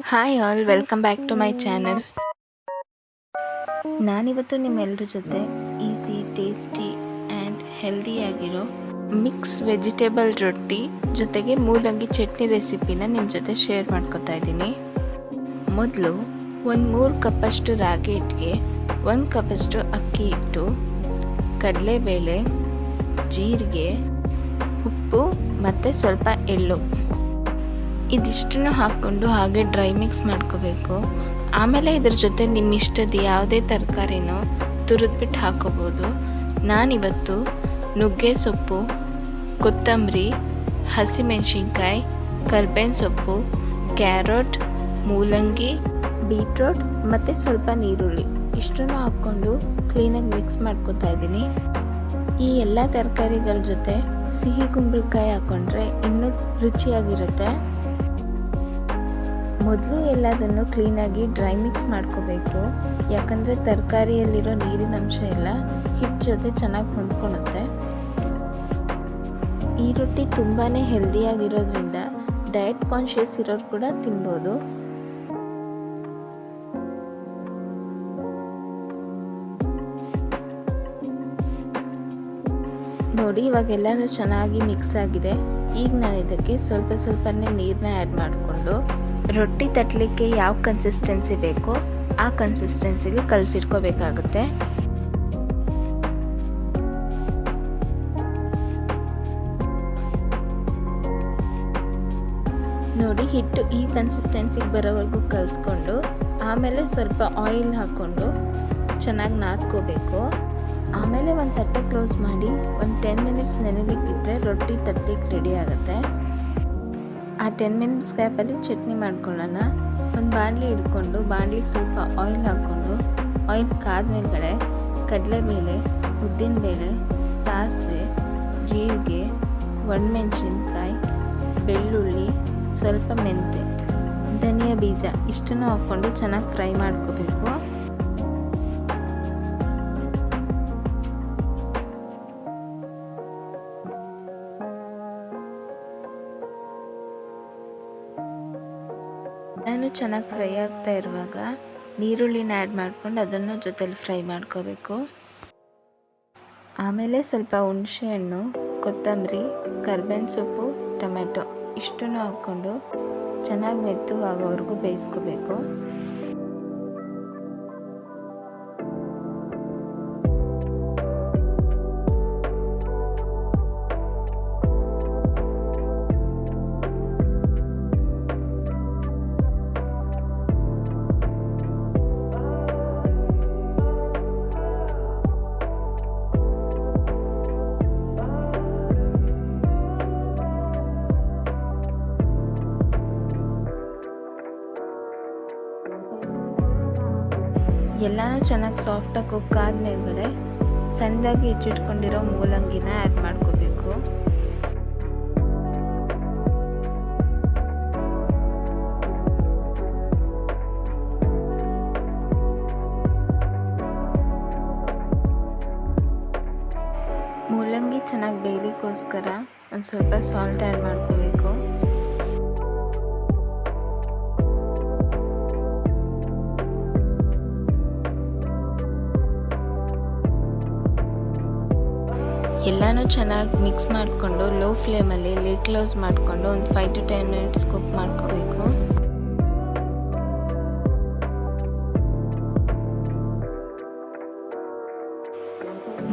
Hi all, welcome back to my channel. ನಾನಿವತ್ತು ನಿಮ್ಮೆಲ್ಲರ ಜೊತೆ ಈಸಿ, ಟೇಸ್ಟಿ ಆ್ಯಂಡ್ ಹೆಲ್ದಿಯಾಗಿರೋ ಮಿಕ್ಸ್ ವೆಜಿಟೇಬಲ್ ರೊಟ್ಟಿ ಜೊತೆಗೆ ಮೂಲಂಗಿ ಚಟ್ನಿ ರೆಸಿಪಿನ ನಿಮ್ಮ ಜೊತೆ ಶೇರ್ ಮಾಡ್ಕೊತಾ ಇದ್ದೀನಿ. ಮೊದಲು ಒಂದು 3 ಕಪ್ಪಷ್ಟು ರಾಗಿ ಹಿಟ್ಟಿಗೆ 1 ಕಪ್ಪಷ್ಟು ಅಕ್ಕಿ ಹಿಟ್ಟು, ಕಡಲೆಬೇಳೆ, ಜೀರಿಗೆ, ಉಪ್ಪು ಮತ್ತು ಸ್ವಲ್ಪ ಎಳ್ಳು ಇದಿಷ್ಟನ್ನು ಹಾಕ್ಕೊಂಡು ಹಾಗೆ ಡ್ರೈ ಮಿಕ್ಸ್ ಮಾಡ್ಕೋಬೇಕು. ಆಮೇಲೆ ಇದ್ರ ಜೊತೆ ನಿಮ್ಮ ಇಷ್ಟದ ಯಾವುದೇ ತರಕಾರಿನೋ ತುರಿದ್ಬಿಟ್ಟು ಹಾಕೋಬೋದು. ನಾನಿವತ್ತು ನುಗ್ಗೆ ಸೊಪ್ಪು, ಕೊತ್ತಂಬರಿ, ಹಸಿಮೆಣಸಿನ್ಕಾಯಿ, ಕರ್ಬೇವಿನ ಸೊಪ್ಪು, ಕ್ಯಾರೆಟ್, ಮೂಲಂಗಿ, ಬೀಟ್ರೋಟ್ ಮತ್ತು ಸ್ವಲ್ಪ ನೀರುಳ್ಳಿ ಇಷ್ಟನ್ನು ಹಾಕ್ಕೊಂಡು ಕ್ಲೀನಾಗಿ ಮಿಕ್ಸ್ ಮಾಡ್ಕೊತಾ ಇದ್ದೀನಿ. ಈ ಎಲ್ಲ ತರಕಾರಿಗಳ ಜೊತೆ ಸಿಹಿ ಕುಂಬಳಕಾಯಿ ಹಾಕ್ಕೊಂಡ್ರೆ ಇನ್ನೂ ರುಚಿಯಾಗಿರುತ್ತೆ. ಮೊದಲು ಎಲ್ಲದನ್ನು ಕ್ಲೀನಾಗಿ ಡ್ರೈ ಮಿಕ್ಸ್ ಮಾಡ್ಕೋಬೇಕು, ಯಾಕಂದರೆ ತರಕಾರಿಯಲ್ಲಿರೋ ನೀರಿನ ಅಂಶ ಎಲ್ಲ ಹಿಟ್ಟು ಜೊತೆ ಚೆನ್ನಾಗಿ ಹೊಂದ್ಕೊಳುತ್ತೆ. ಈ ರೊಟ್ಟಿ ತುಂಬಾ ಹೆಲ್ದಿಯಾಗಿರೋದ್ರಿಂದ ಡಯಟ್ ಕಾನ್ಷಿಯಸ್ ಇರೋರು ಕೂಡ ತಿನ್ಬೋದು. ನೋಡಿ, ಇವಾಗೆಲ್ಲನೂ ಚೆನ್ನಾಗಿ ಮಿಕ್ಸ್ ಆಗಿದೆ. ಈಗ ನಾನು ಇದಕ್ಕೆ ಸ್ವಲ್ಪನೇ ನೀರನ್ನ ಆ್ಯಡ್ ಮಾಡಿಕೊಂಡು ರೊಟ್ಟಿ ತಟ್ಟಲಿಕ್ಕೆ ಯಾವ ಕನ್ಸಿಸ್ಟೆನ್ಸಿ ಬೇಕೋ ಆ ಕನ್ಸಿಸ್ಟೆನ್ಸಿಲಿ ಕಲಸಿಟ್ಕೋಬೇಕಾಗುತ್ತೆ. ನೋಡಿ, ಹಿಟ್ಟು ಈ ಕನ್ಸಿಸ್ಟೆನ್ಸಿಗೆ ಬರೋವರೆಗೂ ಕಲಿಸ್ಕೊಂಡು ಆಮೇಲೆ ಸ್ವಲ್ಪ ಆಯಿಲ್ ಹಾಕ್ಕೊಂಡು ಚೆನ್ನಾಗಿ ನಾದ್ಕೋಬೇಕು. ಆಮೇಲೆ ಒಂದು ತಟ್ಟೆ ಕ್ಲೋಸ್ ಮಾಡಿ ಒಂದು 10 ಮಿನಿಟ್ಸ್ ನೆನೆಲಿಕ್ಕಿಟ್ರೆ ರೊಟ್ಟಿ ತಟ್ಟಲಿಕ್ಕೆ ರೆಡಿ ಆಗುತ್ತೆ. ಆ 10 ಮಿನಿಟ್ಸ್ ಗ್ಯಾಪಲ್ಲಿ ಚಟ್ನಿ ಮಾಡ್ಕೊಳ್ಳೋಣ. ಒಂದು ಬಾಣಲಿ ಇಟ್ಕೊಂಡು ಬಾಣಲಿಗೆ ಸ್ವಲ್ಪ ಆಯಿಲ್ ಹಾಕ್ಕೊಂಡು ಆಯಿಲ್ ಕಾದ್ಮೇಲೆ ಕಡಲೆಬೇಳೆ, ಉದ್ದಿನಬೇಳೆ, ಸಾಸಿವೆ, ಜೀರಿಗೆ, ಒಣಮೆಣಸಿನ್ಕಾಯಿ, ಬೆಳ್ಳುಳ್ಳಿ, ಸ್ವಲ್ಪ ಮೆಂತೆ, ಧನಿಯಾ ಬೀಜ ಇಷ್ಟನ್ನು ಹಾಕ್ಕೊಂಡು ಚೆನ್ನಾಗಿ ಫ್ರೈ ಮಾಡ್ಕೋಬೇಕು. ನಾನು ಚೆನ್ನಾಗಿ ಫ್ರೈ ಆಗ್ತಾ ಇರುವಾಗ ನೀರುಳ್ಳಿನ ಆ್ಯಡ್ ಮಾಡ್ಕೊಂಡು ಅದನ್ನು ಜೊತೆಲಿ ಫ್ರೈ ಮಾಡ್ಕೋಬೇಕು. ಆಮೇಲೆ ಸ್ವಲ್ಪ ಹುಣಸೆಹಣ್ಣು, ಕೊತ್ತಂಬರಿ, ಕರ್ಬೇವಿನ ಸೊಪ್ಪು, ಟೊಮೆಟೊ ಇಷ್ಟನ್ನು ಹಾಕ್ಕೊಂಡು ಚೆನ್ನಾಗಿ ಮೆತ್ತಗಾಗೋವರೆಗೂ ಬೇಯಿಸ್ಕೋಬೇಕು. ಎಲ್ಲನೂ ಚೆನ್ನಾಗಿ ಸಾಫ್ಟಾಗಿ ಕುಕ್ ಆದಮೇಲೆ ಸಣ್ಣದಾಗಿ ಹೆಚ್ಚಿಟ್ಕೊಂಡಿರೋ ಮೂಲಂಗಿನ ಆ್ಯಡ್ ಮಾಡ್ಕೋಬೇಕು. ಮೂಲಂಗಿ ಚೆನ್ನಾಗಿ ಬೇಯಲಿಕ್ಕೋಸ್ಕರ ಒಂದು ಸ್ವಲ್ಪ ಸಾಲ್ಟ್ ಆ್ಯಡ್ ಮಾಡ್ಕೋಬೇಕು. ಎಲ್ಲನೂ ಚೆನ್ನಾಗಿ ಮಿಕ್ಸ್ ಮಾಡಿಕೊಂಡು ಲೋ ಫ್ಲೇಮಲ್ಲಿ ಲಿಡ್ ಕ್ಲೋಸ್ ಮಾಡಿಕೊಂಡು ಒಂದು 5 to 10 ಮಿನಿಟ್ಸ್ ಕುಕ್ ಮಾಡ್ಕೋಬೇಕು.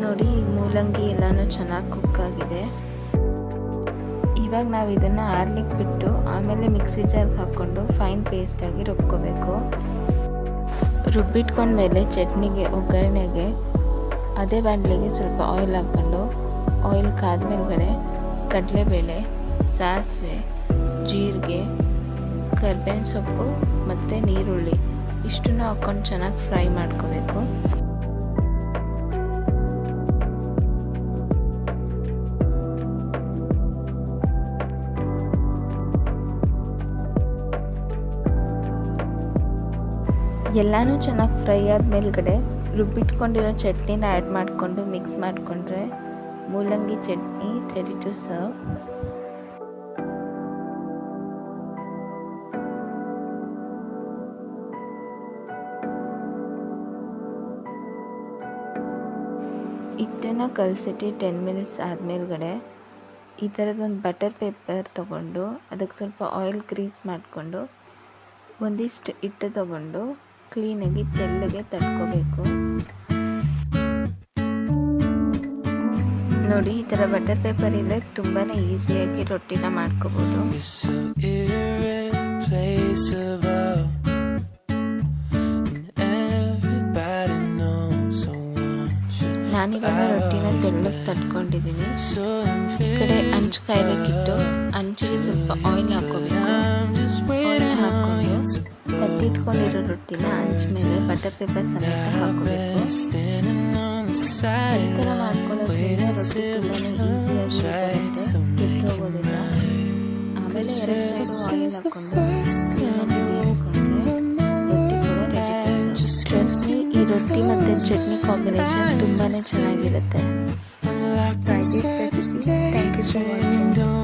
ನೋಡಿ, ಈಗ ಮೂಲಂಗಿ ಎಲ್ಲನೂ ಚೆನ್ನಾಗಿ ಕುಕ್ ಆಗಿದೆ. ಇವಾಗ ನಾವು ಇದನ್ನು ಆರ್ಲಿಕ್ಕೆ ಬಿಟ್ಟು ಆಮೇಲೆ ಮಿಕ್ಸಿ ಜಾರ್ಗೆ ಹಾಕ್ಕೊಂಡು ಫೈನ್ ಪೇಸ್ಟಾಗಿ ರುಬ್ಕೋಬೇಕು. ರುಬ್ಬಿಟ್ಕೊಂಡ್ಮೇಲೆ ಚಟ್ನಿಗೆ ಒಗ್ಗರಣೆಗೆ ಅದೇ ಬಾಣಲಿಗೆ ಸ್ವಲ್ಪ ಆಯಿಲ್ ಹಾಕ್ಕೊಂಡು ಆಯಿಲ್ ಕಾದ್ಮೇಲೆ ಕಡಲೆಬೇಳೆ, ಸಾಸಿವೆ, ಜೀರಿಗೆ, ಕರ್ಬೇವಿನ ಸೊಪ್ಪು ಮತ್ತು ನೀರುಳ್ಳಿ ಇಷ್ಟನ್ನು ಹಾಕ್ಕೊಂಡು ಚೆನ್ನಾಗಿ ಫ್ರೈ ಮಾಡ್ಕೋಬೇಕು. ಎಲ್ಲನೂ ಚೆನ್ನಾಗಿ ಫ್ರೈ ಆದಮೇಲೆ ರುಬ್ಬಿಟ್ಕೊಂಡಿರೋ ಚಟ್ನಿನ ಆ್ಯಡ್ ಮಾಡಿಕೊಂಡು ಮಿಕ್ಸ್ ಮಾಡಿಕೊಂಡ್ರೆ ಮೂಲಂಗಿ ಚಟ್ನಿ ರೆಡಿ ಟು ಸರ್ವ್. ಹಿಟ್ಟನ್ನು ಕಲಸಿಟ್ಟು 10 ಮಿನಿಟ್ಸ್ ಆದಮೇಲ್ಗಡೆ ಈ ಥರದೊಂದು ಬಟರ್ ಪೇಪರ್ ತೊಗೊಂಡು ಅದಕ್ಕೆ ಸ್ವಲ್ಪ ಆಯಿಲ್ ಗ್ರೀಸ್ ಮಾಡಿಕೊಂಡು ಒಂದಿಷ್ಟು ಹಿಟ್ಟು ತೊಗೊಂಡು ಕ್ಲೀನಾಗಿ ತೆಳ್ಳಗೆ ತಟ್ಕೋಬೇಕು. ನೋಡಿ, ಈ ಥರ ಬಟರ್ ಪೇಪರ್ ಇದ್ದರೆ ತುಂಬಾ ಈಸಿಯಾಗಿ ರೊಟ್ಟಿನ ಮಾಡ್ಕೋಬೋದು. ನಾನಿವಾಗ ರೊಟ್ಟಿನ ತೆಳ್ಳಗೆ ತಟ್ಕೊಂಡಿದ್ದೀನಿ. ಈ ಕಡೆ ಹಂಚು ಕಾಯ್ಲಿಕ್ಕಿಟ್ಟು ಹಂಚಿಗೆ ಸ್ವಲ್ಪ ಆಯಿಲ್ ಹಾಕೋಬೇಕು. ಆಯಿಲ್ ಹಾಕೊಂಡು ತಟ್ಟಿಟ್ಕೊಂಡಿರೋ ರೊಟ್ಟಿನ ಹಂಚ ಮೇಲೆ ಬಟರ್ ಪೇಪರ್ ಸಮೇತ ಹಾಕೋಬೇಕು. ಈ ಥರ ಮಾಡ್ಕೊಳ್ಳೋದ್ರಿಂದ ರೊಟ್ಟಿ ತುಂಬಾ ಈಸಿಯಾಗಿ ಕಿತ್ತೋಗೋದಿಲ್ಲ. ಆಮೇಲೆ 2 ಸೈಡು ಆಯಿಲ್ ಹಾಕೊಂಡು ಚಟ್ನಿ, ಈ ರೊಟ್ಟಿ ಮತ್ತು ಚಟ್ನಿ ಕಾಂಬಿನೇಷನ್ ತುಂಬಾ ಚೆನ್ನಾಗಿರುತ್ತೆ. Thank you for watching.